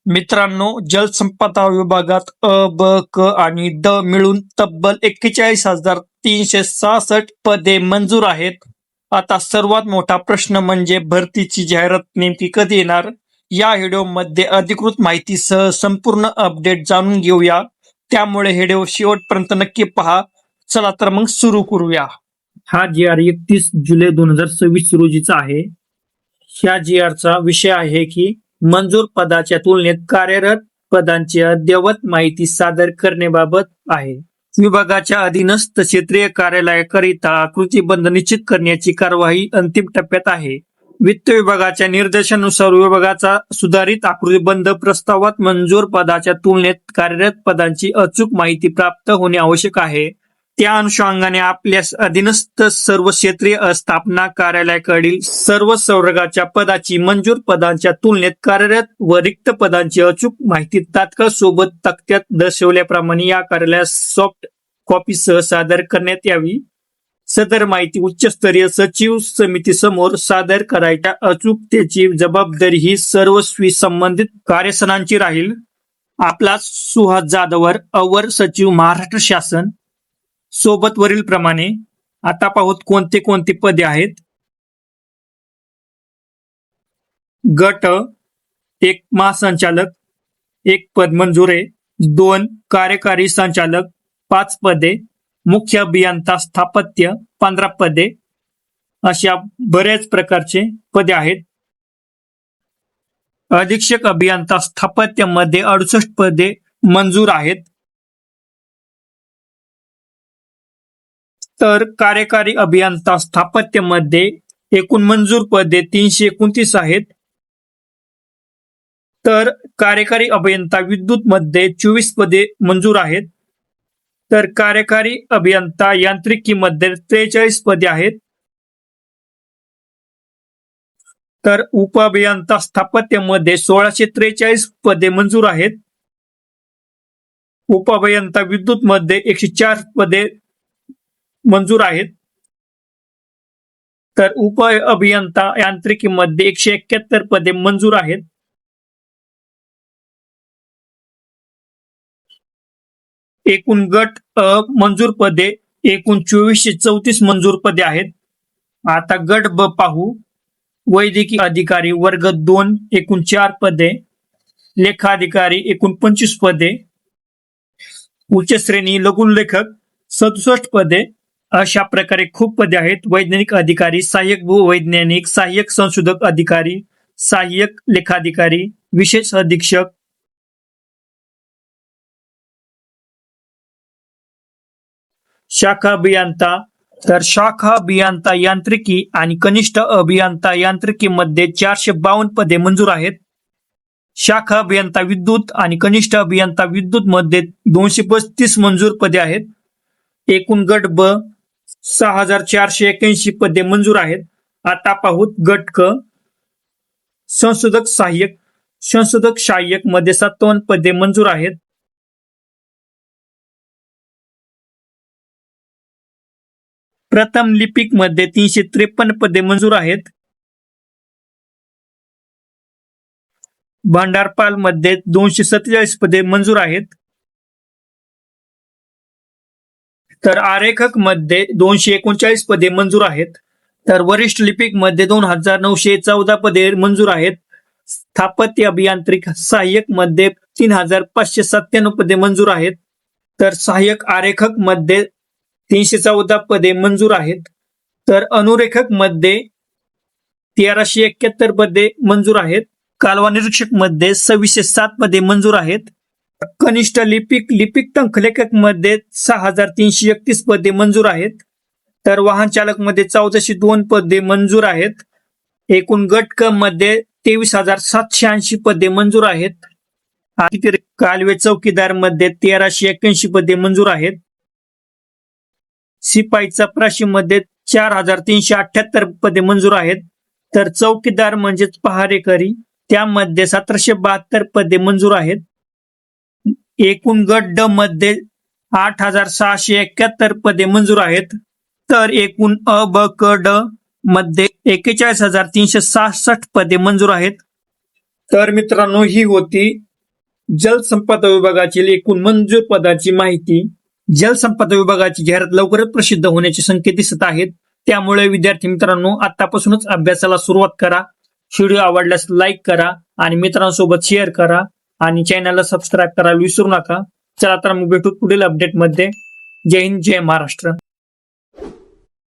मित्रांनो, जलसंपदा विभागात अ, ब, क आणि ड मिळून तब्बल 41,366 पदे मंजूर आहेत. आता सर्वात मोठा प्रश्न म्हणजे भरतीची जाहिरात नेमकी कधी येणार? या व्हिडिओमध्ये अधिकृत माहितीसह संपूर्ण अपडेट जाणून घेऊया. त्यामुळे व्हिडिओ शेवटपर्यंत नक्की पहा. चला तर मग सुरू करूया. हा GR 31 जुलै 2026 रोजीचा आहे. ह्या GRचा विषय आहे की मंजूर पदाच्या तुलनेत कार्यरत पदांची अद्ययावत माहिती सादर करण्याबाबत आहे. विभागाच्या अधीनस्थ क्षेत्रीय कार्यालयाकरिता आकृतीबंध निश्चित करण्याची कार्यवाही अंतिम टप्प्यात आहे. वित्त विभागाच्या निर्देशानुसार विभागाचा सुधारित आकृतीबंध प्रस्तावात मंजूर पदाच्या तुलनेत कार्यरत पदांची अचूक माहिती प्राप्त होणे आवश्यक आहे. त्या अनुषंगाने आपल्या अधीनस्थ सर्व क्षेत्रीय स्थापना कार्यालयाकडील सर्व संवर्गाच्या पदाची मंजूर पदांच्या तुलनेत कार्यरत व रिक्त पदांची अचूक माहिती तात्काळ सोबत तक्त्यात दर्शवल्याप्रमाणे या कार्यालयास सॉफ्ट कॉपीसह सादर करण्यात यावी. सदर माहिती उच्चस्तरीय सचिव समितीसमोर सादर करायच्या अचूकतेची जबाबदारी ही सर्वस्वी संबंधित कार्यस्थानांची राहील. आपला सुहास जाधवर, अवर सचिव, महाराष्ट्र शासन. सोबत वरील प्रमाणे आता पाहूत कोणते कोणते पदे आहेत. गट 1 महासंचालक 1 पद मंजूर आहे. 2 कार्यकारी संचालक 5 पदे. मुख्य अभियंता स्थापत्य 15 पदे. अशा बऱ्याच प्रकारचे पदे आहेत. अधीक्षक अभियंता स्थापत्यामध्ये 68 पदे मंजूर आहेत. तर कार्यकारी अभियंता स्थापत्यामध्ये एकूण मंजूर पदे 329 आहेत. तर कार्यकारी अभियंता विद्युत मध्ये 24 पदे मंजूर आहेत. तर कार्यकारी अभियंता यांत्रिकीमध्ये 43 पदे आहेत. तर उप अभियंता स्थापत्यामध्ये 1643 पदे मंजूर आहेत. उप अभियंता विद्युत मध्ये 104 पदे मंजूर आहेत. तर उप अभियंता यांत्रिकीमध्ये 171 पदे मंजूर आहेत. एकूण गट मंजूर पदे एकूण 2434 मंजूर पदे आहेत. आता गट ब पाहू. वैद्यकीय अधिकारी वर्ग 2 एकूण 4 पदे. लेखा अधिकारी एकूण 25 पदे. उच्च श्रेणी लघुलेखक 67 पदे. अशा प्रकारे खूप पदे आहेत. वैज्ञानिक अधिकारी, सहाय्यक भूवैज्ञानिक, सहाय्यक संशोधक अधिकारी, सहाय्यक लेखाधिकारी, विशेष अधीक्षक, शाखा अभियंता. तर शाखा अभियंता यांत्रिकी आणि कनिष्ठ अभियंता यांत्रिकीमध्ये 452 पदे मंजूर आहेत. शाखा अभियंता विद्युत आणि कनिष्ठ अभियंता विद्युत मध्ये 235 मंजूर पदे आहेत. एकूण गट ब 6481 पदे मंजूर आहेत. आता पाहूत गट क. संशोधक सहाय्यक, संशोधक सहाय्यक मध्ये 57 पदे मंजूर आहेत. प्रथम लिपिक मध्ये 353 पदे मंजूर आहेत. भांडारपाल मध्ये 247 पदे मंजूर आहेत. तर आरेखक मध्ये 239 पदे मंजूर आहेत. तर वरिष्ठ लिपिक मध्ये 2914 पदे मंजूर आहेत. स्थापत्य अभियांत्रिक सहाय्यक मध्ये 3597 पदे मंजूर आहेत. तर सहाय्यक आरेखक मध्ये 314 पदे मंजूर आहेत. तर अनुरेखक मध्ये 1371 पदे मंजूर आहेत. कालवा निरीक्षक मध्ये 2607 पदे मंजूर आहेत. कनिष्ठ लिपिक लिपिक टंकलेखक मध्ये 6331 पदे मंजूर आहेत. तर वाहन चालक मध्ये 1402 पदे मंजूर आहेत. एकूण गट क मध्ये 23,780 पदे मंजूर आहेत. कालवे चौकीदार मध्ये 1381 पदे मंजूर आहेत. शिपाई चपराशी मध्ये 4378 पदे मंजूर आहेत. तर चौकीदार म्हणजेच पहारेकरी त्यामध्ये 1772 पदे मंजूर आहेत. एकूण गट ड मध्ये 8671 पदे मंजूर आहेत. तर एकूण अ ब क ड मध्ये 41,366 पदे मंजूर आहेत. तर मित्रांनो, ही होती जलसंपदा विभागातील एकूण मंजूर पदाची माहिती. जलसंपदा विभागाची जाहिरात लवकरच प्रसिद्ध होण्याचे संकेत दिसत आहेत. त्यामुळे विद्यार्थी मित्रांनो आतापासूनच अभ्यासाला सुरुवात करा. व्हिडिओ आवडल्यास लाईक करा आणि मित्रांसोबत शेअर करा आणि चॅनलला सबस्क्राईब करायला विसरू नका. चला तर मग भेटू पुढील अपडेटमध्ये. जय हिंद, जय महाराष्ट्र.